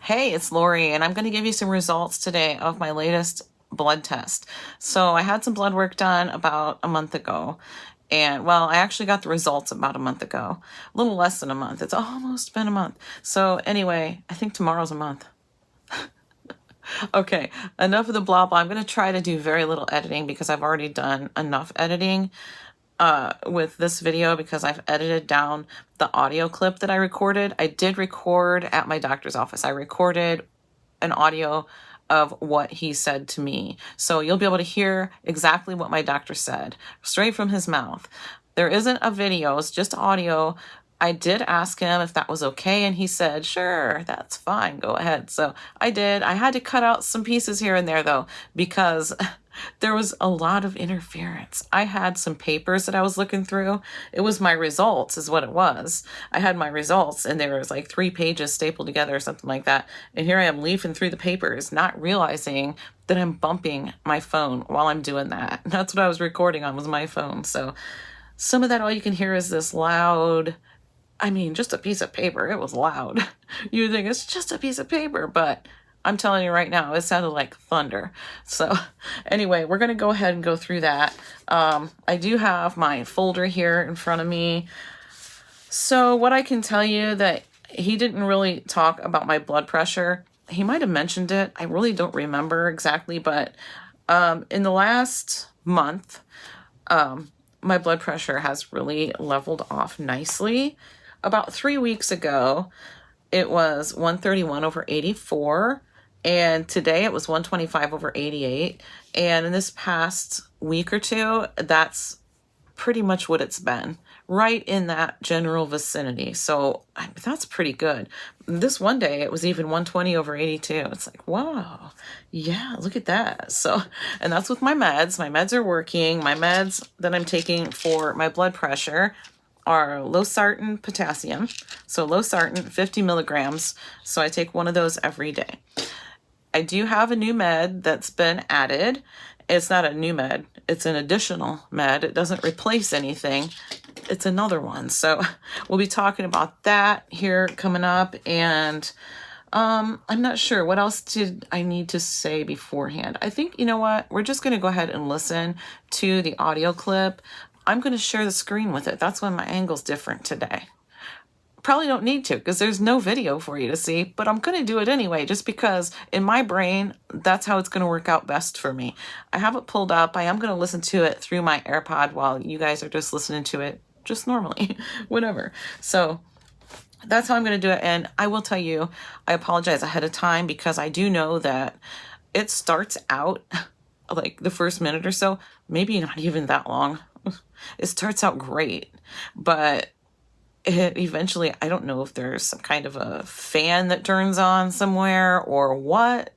Hey, it's Lori, and I'm going to give you some results today of my latest blood test. So I had some blood work done about a month ago, and well, I actually got the results about a month ago, a little less than a month. It's almost been a month. So anyway, I think tomorrow's a month. Okay, enough of the blah blah. I'm going to try to do very little editing because I've already done enough editing with this video because I've edited down the audio clip that I recorded. I did record at my doctor's office. I recorded an audio of what he said to me. So you'll be able to hear exactly what my doctor said straight from his mouth. There isn't a video, it's just audio. I did ask him if that was okay, and he said, sure, that's fine, go ahead. So I did. I had to cut out some pieces here and there, though, because there was a lot of interference. I had some papers that I was looking through. It was my results is what it was. I had my results, and there was like 3 pages stapled together or something like that. And here I am leafing through the papers, not realizing that I'm bumping my phone while I'm doing that. That's what I was recording on, was my phone. So some of that, all you can hear is this loud... I mean, just a piece of paper. It was loud. You think it's just a piece of paper, but I'm telling you right now, it sounded like thunder. So anyway, we're going to go ahead and go through that. I do have my folder here in front of me. So what I can tell you that he didn't really talk about my blood pressure. He might have mentioned it. I really don't remember exactly, but in the last month, my blood pressure has really leveled off nicely. About 3 weeks ago, it was 131/84, and today it was 125/88. And in this past week or two, that's pretty much what it's been, right in that general vicinity. So that's pretty good. This one day, it was even 120/82. It's like, wow, yeah, look at that. So, and that's with my meds. My meds are working. My meds that I'm taking for my blood pressure are low-sartan potassium. So low-sartan, 50 milligrams. So I take one of those every day. I do have a new med that's been added. It's not a new med. It's an additional med. It doesn't replace anything. It's another one. So we'll be talking about that here coming up. And I'm not sure. What else did I need to say beforehand? I think, you know what? We're just going to go ahead and listen to the audio clip. I'm going to share the screen with it. That's why my angle's different today. Probably don't need to because there's no video for you to see, but I'm going to do it anyway just because in my brain, that's how it's going to work out best for me. I have it pulled up. I am going to listen to it through my AirPod while you guys are just listening to it just normally, whatever. So that's how I'm going to do it. And I will tell you, I apologize ahead of time because I do know that it starts out like the first minute or so, maybe not even that long. It starts out great, but it eventually, I don't know if there's some kind of a fan that turns on somewhere or what.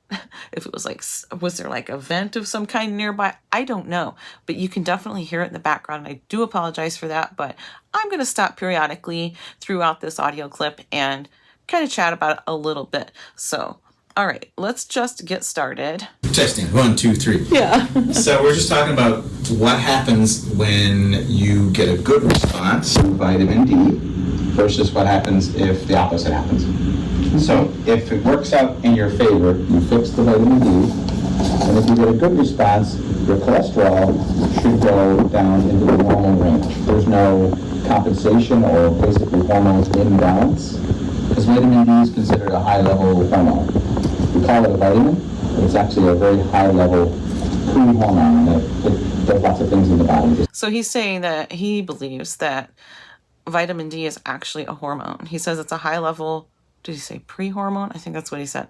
If it was like, was there like a vent of some kind nearby? I don't know, but you can definitely hear it in the background. I do apologize for that, but I'm going to stop periodically throughout this audio clip and kind of chat about it a little bit. So, all right, let's just get started. Testing, 1, 2, 3. Yeah. So we're just talking about what happens when you get a good response to vitamin D versus what happens if the opposite happens. So if it works out in your favor, you fix the vitamin D, and if you get a good response, your cholesterol should go down into the normal range. There's no compensation or basically hormone imbalance, because vitamin D is considered a high-level hormone. We call it a vitamin, but it's actually a very high-level food hormone that does lots of things in the body. So he's saying that he believes that vitamin D is actually a hormone. He says it's a high-level, did he say pre-hormone? I think that's what he said.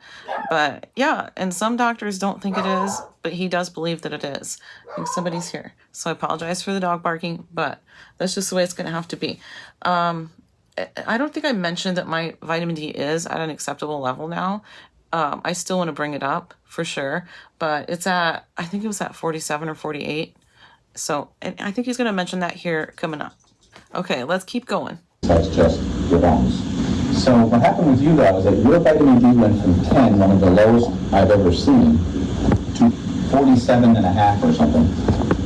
But yeah, and some doctors don't think it is, but he does believe that it is. I think somebody's here. So I apologize for the dog barking, but that's just the way it's going to have to be. I don't think I mentioned that my vitamin D is at an acceptable level now. I still want to bring it up for sure, but it's at, I think it was at 47 or 48. So, and I think he's going to mention that here coming up. Okay, let's keep going. That's just your bones. So what happened with you though is that your vitamin D went from 10, one of the lowest I've ever seen, to 47.5 or something,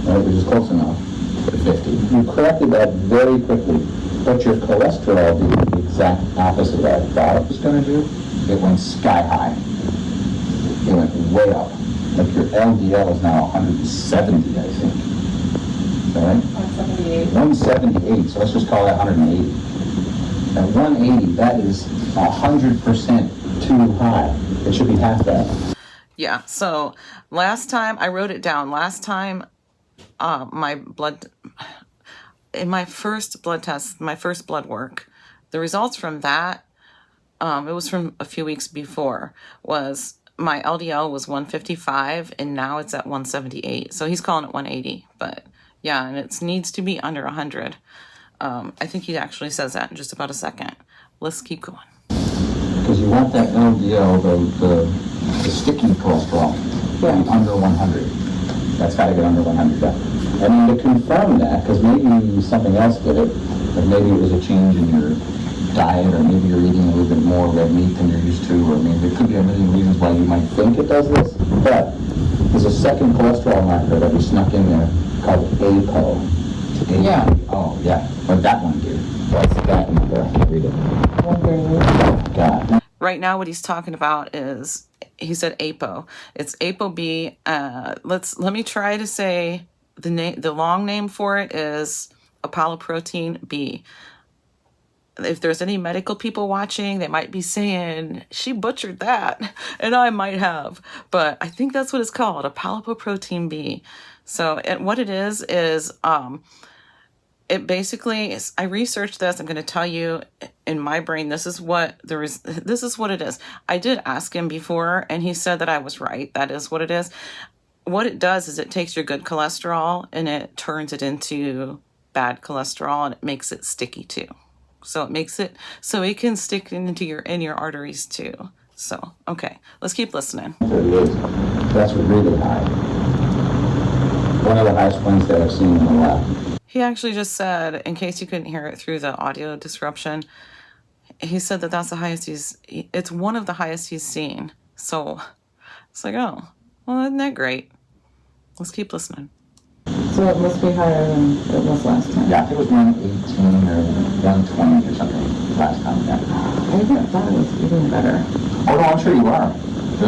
right, which is close enough to 50. You corrected that very quickly, but your cholesterol did the exact opposite of what I thought it was going to do. it went sky high. It went way up. Like your LDL is now 170, I think. Is that right? 178. 178, so let's just call that 180. At 180, that is 100% too high. It should be half that. Yeah, so last time, I wrote it down. Last time, my blood, in my first blood test, my first blood work, the results from that, it was from a few weeks before, was my LDL was 155 and now it's at 178. So he's calling it 180, but yeah, and it needs to be under 100. I think he actually says that in just about a second. Let's keep going. Because you want that LDL, the sticky cholesterol, to be under 100. That's got to get under 100. Yeah. And then to confirm that, because maybe something else did it, like maybe it was a change in your diet, or maybe you're eating a little bit more red meat than you're used to, or maybe there could be a million reasons why you might think it does this. But there's a second cholesterol marker that we snuck in there called APO. Yeah. Oh, yeah. What that one do? What's that number? I can't read it. God. Right now, what he's talking about is, he said APO. It's ApoB. Let me try to say the name. The long name for it is apolipoprotein B. If there's any medical people watching, they might be saying, she butchered that, and I might have, but I think that's what it's called, apolipoprotein B. So, and what it is, it basically is, I researched this. I'm going to tell you, in my brain, this is what it is. I did ask him before, and he said that I was right. That is what it is. What it does is it takes your good cholesterol and it turns it into bad cholesterol, and it makes it sticky too. So it makes it so it can stick into your arteries too. So, okay, let's keep listening. 38. That's really high. One of the highest ones that I've seen in a while. He actually just said, in case you couldn't hear it through the audio disruption, he said that that's the highest it's one of the highest he's seen. So it's like, oh, well, isn't that great? Let's keep listening. So it must be higher than it was last time. Yeah, I think it was 118 or 120 or something last time. Yeah. I thought it was even better. Oh no, I'm sure you are.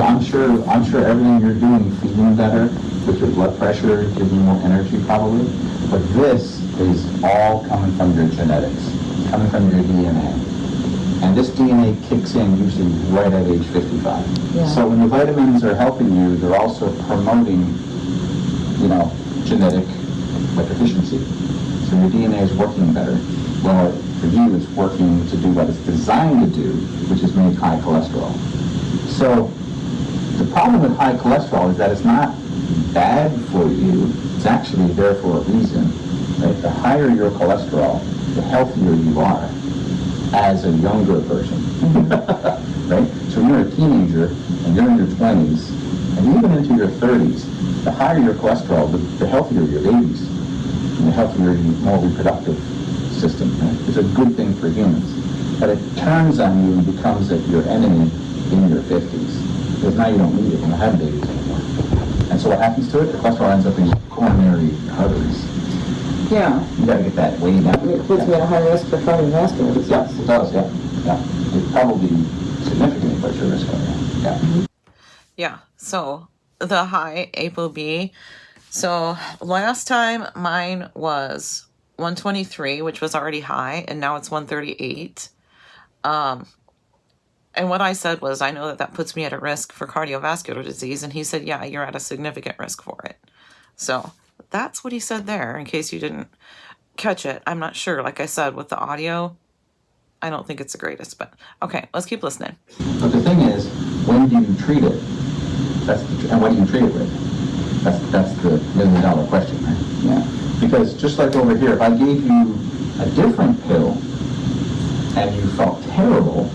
I'm sure everything you're doing, feeling better with your blood pressure, gives you more energy probably. But this is all coming from your genetics, coming from your DNA. And this DNA kicks in usually right at age 55. Yeah. So when the vitamins are helping you, they're also promoting, genetic efficiency. So your DNA is working better. Well, for you, it's working to do what it's designed to do, which is make high cholesterol. So the problem with high cholesterol is that it's not bad for you. It's actually there for a reason. Right? The higher your cholesterol, the healthier you are as a younger person. Right? So when you're a teenager and you're in your 20s and even into your 30s, the higher your cholesterol, the healthier your babies, and the healthier your more reproductive system. Right? It's a good thing for humans. But it turns on you and becomes your enemy in your 50s. Because now you don't need it, you don't have babies anymore. And so what happens to it? The cholesterol ends up in your coronary arteries. Yeah. You gotta get that way down. It puts me at a high risk for cardiovascular disease. Yeah, it does, yeah. It probably significantly puts your risk on that. Yeah. Yeah, so the high ApoB. So last time mine was 123, which was already high, and now it's 138. And what I said was, I know that puts me at a risk for cardiovascular disease. And he said, yeah, you're at a significant risk for it. So that's what he said there, in case you didn't catch it. I'm not sure. Like I said, with the audio, I don't think it's the greatest. But okay, let's keep listening. But the thing is, when do you treat it? And what do you treat it with? That's the $1 million question, right? Yeah. Because just like over here, if I gave you a different pill and you felt terrible,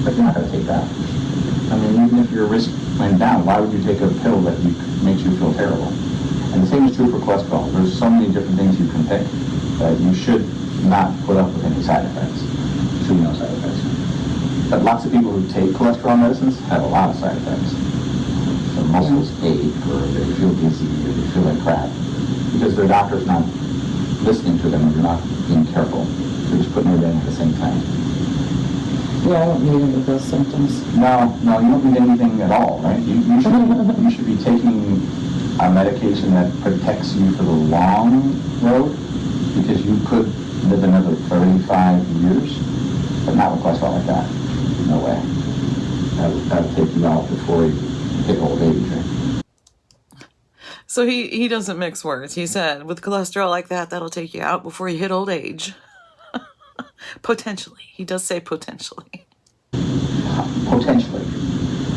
but you're not going to take that. I mean, even if your risk went down, why would you take a pill that makes you feel terrible? And the same is true for cholesterol. There's so many different things you can pick that you should not put up with any side effects. There should be no side effects. But lots of people who take cholesterol medicines have a lot of side effects. Their muscles ache, or they feel dizzy, or they feel like crap, because their doctor's not listening to them, and they're not being careful. They're just putting everything at the same time. Yeah, I don't need any of those symptoms. No, you don't need anything at all, right? You should be taking a medication that protects you for the long road, because you could live another 35 years, but not with cholesterol like that. No way. That would take you out before you hit old age, right? So he doesn't mix words. He said, with cholesterol like that, that'll take you out before you hit old age. Potentially. He does say potentially. Potentially.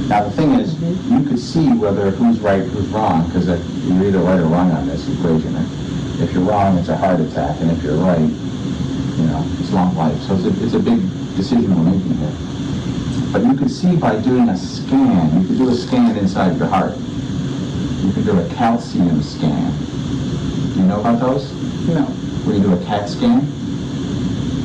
Now the thing is, you could see whether who's right, who's wrong, because you're either right or wrong on this equation. Right? If you're wrong, it's a heart attack, and if you're right, it's long life. So it's a big decision we're making here. But you could see by doing a scan, you could do a scan inside your heart. You could do a calcium scan. Do you know about those? No. Where you do a CAT scan?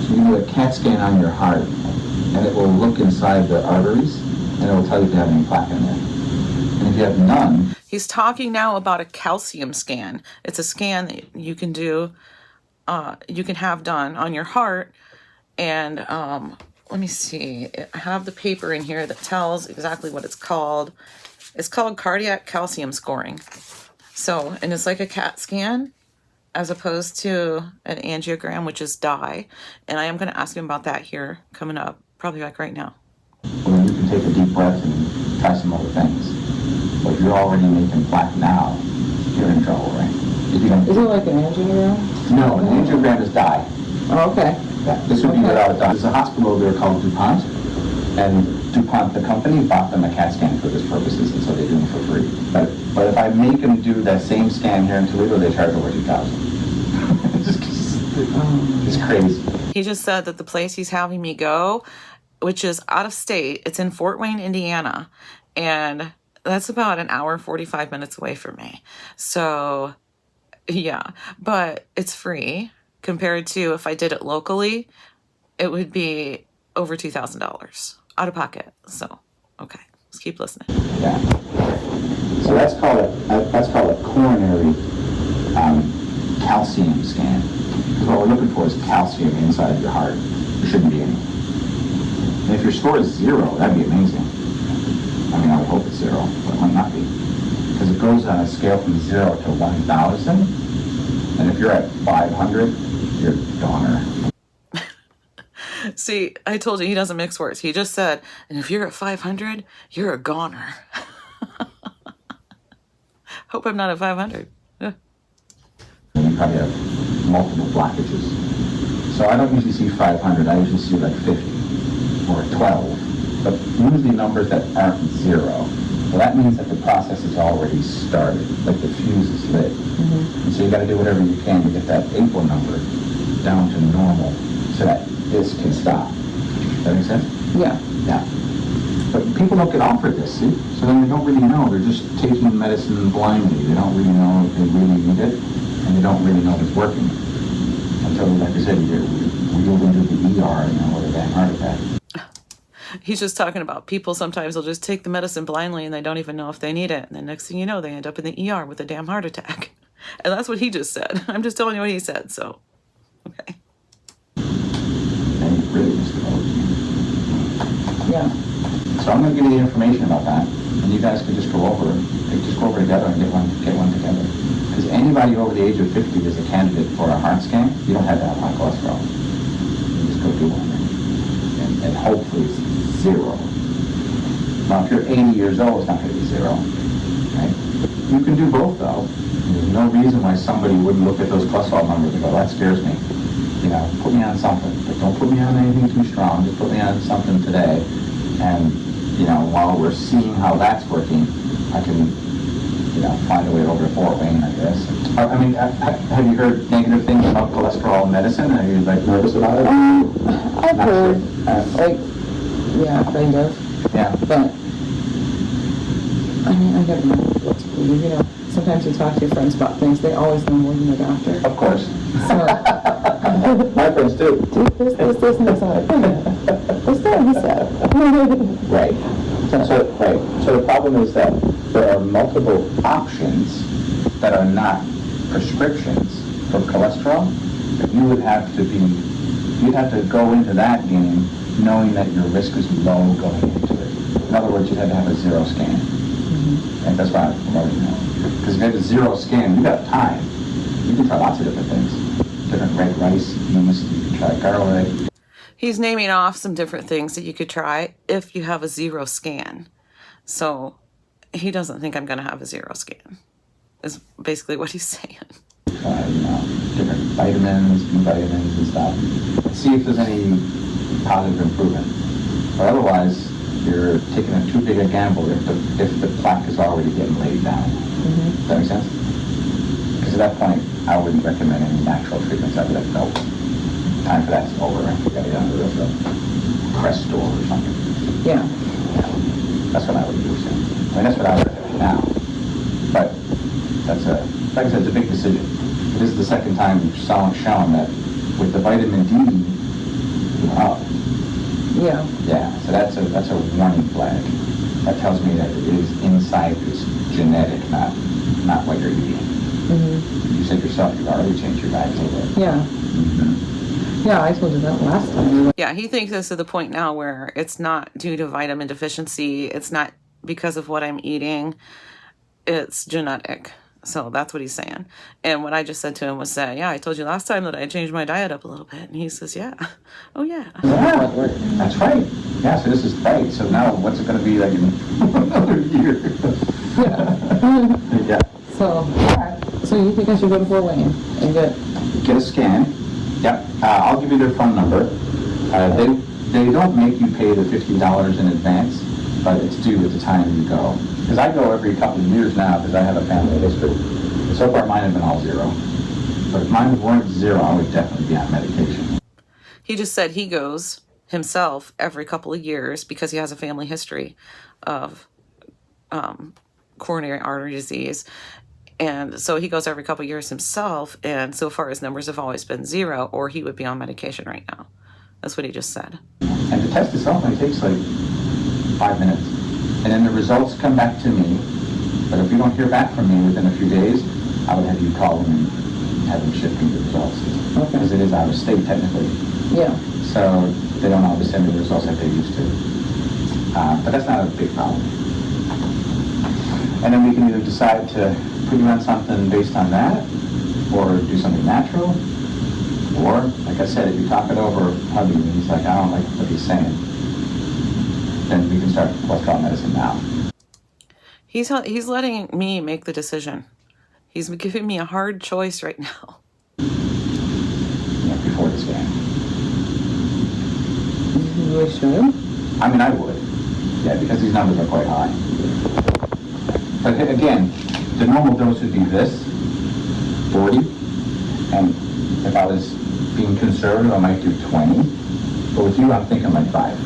So you do a CAT scan on your heart, and it will look inside the arteries, and it will tell you if you have any plaque in there. And if you have none... He's talking now about a calcium scan. It's a scan that you can do, you can have done on your heart. And let me see. I have the paper in here that tells exactly what it's called. It's called cardiac calcium scoring. So, and it's like a CAT scan as opposed to an angiogram, which is dye. And I am going to ask him about that here coming up, probably like right now. Well, you can take a deep breath and try some other things. But if you're already making plaque now, you're in trouble, right? If you don't... Is it like an angiogram? No, an angiogram is dye. Oh, okay. Yeah, this would be without a dye. There's a hospital over there called DuPont, and DuPont, the company, bought them a CAT scan for this purposes, and so they do them for free. But if I make them do that same scan here in Toledo, they charge over $2,000. It's crazy. He just said that the place he's having me go, which is out of state, it's in Fort Wayne, Indiana, and that's about an hour, 45 minutes away from me. So, yeah, but it's free compared to if I did it locally, it would be over $2,000 out of pocket. So, okay, let's keep listening. Yeah. So that's called a coronary calcium scan. Because what we're looking for is calcium inside your heart. There shouldn't be any. And if your score is 0, that'd be amazing. I mean, I would hope it's 0, but it might not be. Because it goes on a scale from 0 to 1,000. And if you're at 500, you're a goner. See, I told you he doesn't mix words. He just said, and if you're at 500, you're a goner. Hope I'm not at 500. Yeah. And you probably have multiple blockages. So I don't usually see 500. I usually see like 50 or 12. But usually numbers that aren't 0. Well, that means that the process has already started, like the fuse is lit. Mm-hmm. And so you got to do whatever you can to get that APO number down to normal so that this can stop. Does that make sense? Yeah. Yeah. But people don't get offered this, see? So then they don't really know. They're just taking medicine blindly. They don't really know if they really need it, and they don't really know if it's working. Until, like I said, we go into the ER, with a damn heart attack. He's just talking about people sometimes will just take the medicine blindly and they don't even know if they need it. And the next thing you know, they end up in the ER with a damn heart attack. And that's what he just said. I'm just telling you what he said, so, okay. And you really just Yeah. So I'm going to give you the information about that, and you guys can just go over together and get one together. Because anybody over the age of 50 is a candidate for a heart scan. You don't have to have high cholesterol. You just go do one, and hopefully it's 0. Now, if you're 80 years old, it's not going to be 0. Right? You can do both, though. There's no reason why somebody wouldn't look at those cholesterol numbers and go, that scares me. Put me on something, but don't put me on anything too strong. Just put me on something today, and while we're seeing how that's working, I can, find a way over to Fort Wayne, I guess. I mean, have you heard negative things about cholesterol medicine? Are you nervous about it? I've heard, yeah, kind of. Yeah. But I mean, I never know what to believe. Sometimes you talk to your friends about things, they always know more than the doctor. Of course. So, my friends too. This, and this. I'm like, what's that he said? Right. So the problem is that there are multiple options that are not prescriptions for cholesterol. But you'd have to go into that game knowing that your risk is low going into it. In other words, you had to have a zero scan. And that's why I'm promoting that. Because if you have a zero scan, you got time. You can try lots of different things. Different red rice, yeast, you can try garlic. He's naming off some different things that you could try if you have a zero scan. So he doesn't think I'm going to have a zero scan, is basically what he's saying. Different vitamins, B vitamins and stuff. See if there's any positive improvement. Or otherwise, you're taking a too big a gamble if the plaque is already getting laid down. Does that make sense? Because at that point, I wouldn't recommend any natural treatments. I'd be like, no, time for that's over. We got to get under the Crestor or something. Yeah. That's what I would do. I mean, that's what I would recommend now. But that's like I said, it's a big decision. This is the second time you've shown that with the vitamin D, you're up. Yeah. Yeah, so that's a warning flag. That tells me that it is inside, it's genetic, not what you're eating. You said yourself you've already changed your diet a little bit. Yeah. Yeah, I told you that last time. Yeah, he thinks this is the point now where it's not due to vitamin deficiency. It's not because of what I'm eating. It's genetic. So that's what he's saying. And what I just said to him was that, yeah, I told you last time that I changed my diet up a little bit. And he says, yeah. Oh, yeah. Yeah, that's right. Yeah, so this is right. So now what's it going to be like in another year? Yeah. So you think I should go to Fort Wayne and get a scan. Yep. I'll give you their phone number. They don't make you pay the $50 in advance, but it's due at the time you go. Because I go every couple of years now because I have a family history. And so far mine have been all zero. But if mine weren't zero, I would definitely be on medication. He just said he goes himself every couple of years because he has a family history of coronary artery disease. And so he goes every couple of years himself, and so far his numbers have always been zero, or he would be on medication right now. That's what he just said. And the test itself only takes like 5 minutes. And then the results come back to me. But if you don't hear back from me within a few days, I would have you call them and have them ship me the results. Okay. Because it is out of state technically. Yeah. So they don't always send me the results like they used to. But that's not a big problem. And then we can either decide to put you on something based on that, or do something natural, or, like I said, if you talk it over hubby and he's like, I don't like what he's saying, then we can start what's called medicine now. He's letting me make the decision. He's giving me a hard choice right now. Yeah, before the scan. You really should? I mean, I would. Yeah, because these numbers are quite high. But again, the normal dose would be this, 40, and if I was being conservative, I might do 20. But with you, I'm thinking like 5.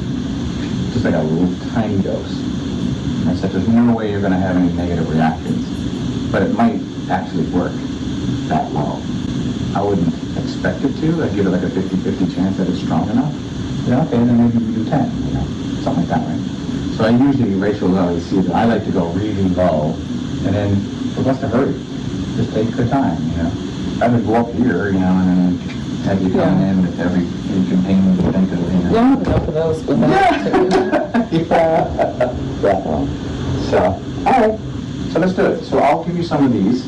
Just like a little tiny dose. I said, there's no way you're going to have any negative reactions. But it might actually work that low. I wouldn't expect it to. I'd give it like a 50-50 chance that it's strong enough. Yeah, okay, then maybe we do 10, something like that, right? So I usually ratio low. You see that I like to go really low, and then what's the hurry? Just take your time, I would go up here, and then have you come in with every container you think of, Yeah, I have enough of those with that. So, all right. So let's do it. So I'll give you some of these.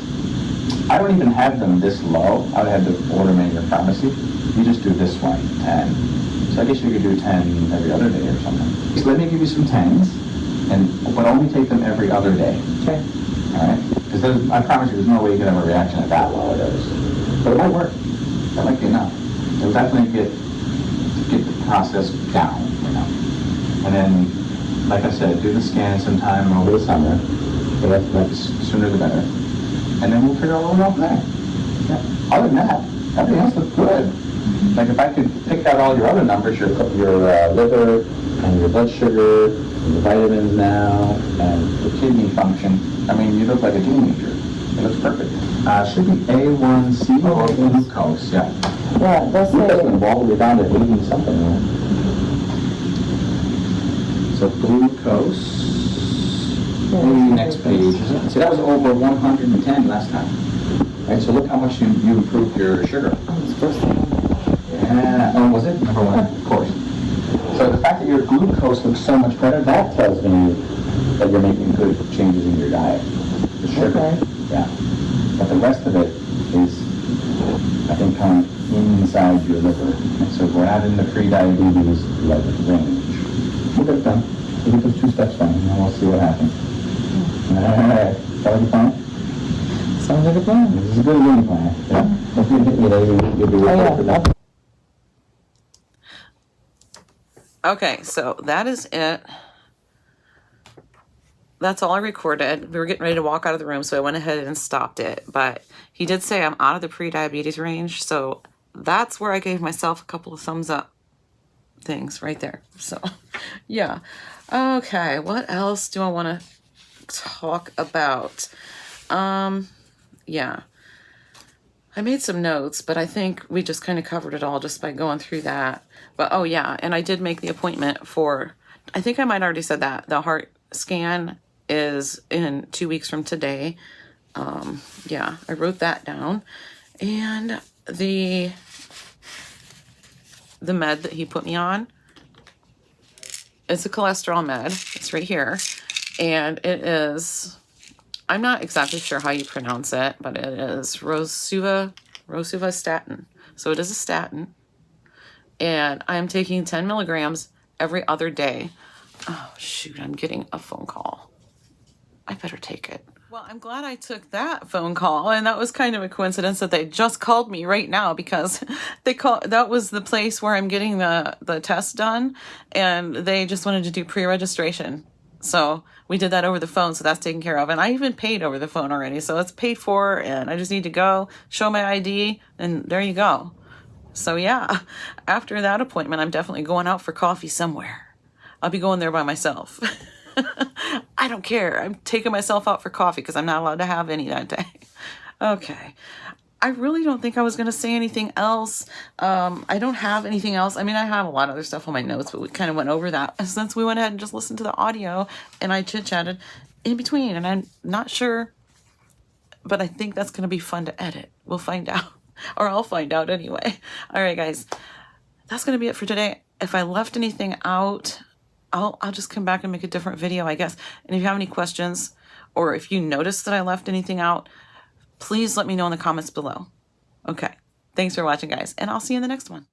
I don't even have them this low. I would have to order them in your pharmacy. You just do this one, 10. So I guess you could do 10 every other day or something. So let me give you some 10s, but only take them every other day. Okay. All right? Because I promise you, there's no way you can have a reaction at that low of those. But it might work. That might be enough. It'll definitely get the process down, And then, like I said, do the scan sometime over the summer. So that's like sooner the better. And then we'll figure out what we're from there. Yeah. Other than that, everything else looks good. Like if I could pick out all your other numbers, your liver and your blood sugar, and your vitamins now, and the kidney function, I mean, you look like a teenager. It looks perfect. Should be A1C or glucose, yeah. Yeah, that's It doesn't it. involve it down to 80 something, right? So glucose, maybe next page. See, that was over 110 last time. Right, so look how much you improved your sugar. It's first thing. Yeah, oh, was it? Number 1, of course. So the your glucose looks so much better. That tells me that you're making good changes in your diet. The sugar, Okay. yeah. But the rest of it is, I think, kind of inside your liver. And so we're not in the pre-diabetes like range. We'll get it done. We'll get those 2 steps done, and then we'll see what happens. All right. That'll be fine. Sounds like a plan. This is a good game plan. Yeah. If you hit me later, you'll be ready for that. Okay, so that is it. That's all I recorded. We were getting ready to walk out of the room, so I went ahead and stopped it. But he did say I'm out of the pre-diabetes range, so that's where I gave myself a couple of thumbs up things right there. So, yeah. Okay, what else do I want to talk about? Yeah. I made some notes, but I think we just kind of covered it all just by going through that. But, oh, yeah, and I did make the appointment for, I think I might already said that, the heart scan is in 2 weeks from today. Yeah, I wrote that down. And the med that he put me on, it's a cholesterol med. It's right here. And it is, I'm not exactly sure how you pronounce it, but it is rosuvastatin. So it is a statin. And I'm taking 10 milligrams every other day. Oh, shoot, I'm getting a phone call. I better take it. Well, I'm glad I took that phone call, and that was kind of a coincidence that they just called me right now because that was the place where I'm getting the test done, and they just wanted to do pre-registration. So we did that over the phone, so that's taken care of. And I even paid over the phone already, so it's paid for, and I just need to go, show my ID, and there you go. So yeah, after that appointment, I'm definitely going out for coffee somewhere. I'll be going there by myself. I don't care. I'm taking myself out for coffee because I'm not allowed to have any that day. Okay. I really don't think I was going to say anything else. I don't have anything else. I mean, I have a lot of other stuff on my notes, but we kind of went over that since we went ahead and just listened to the audio and I chit-chatted in between. And I'm not sure, but I think that's going to be fun to edit. We'll find out. Or I'll find out anyway. All right, guys. That's going to be it for today. If I left anything out, I'll just come back and make a different video, I guess. And if you have any questions or if you notice that I left anything out, please let me know in the comments below. Okay. Thanks for watching, guys. And I'll see you in the next one.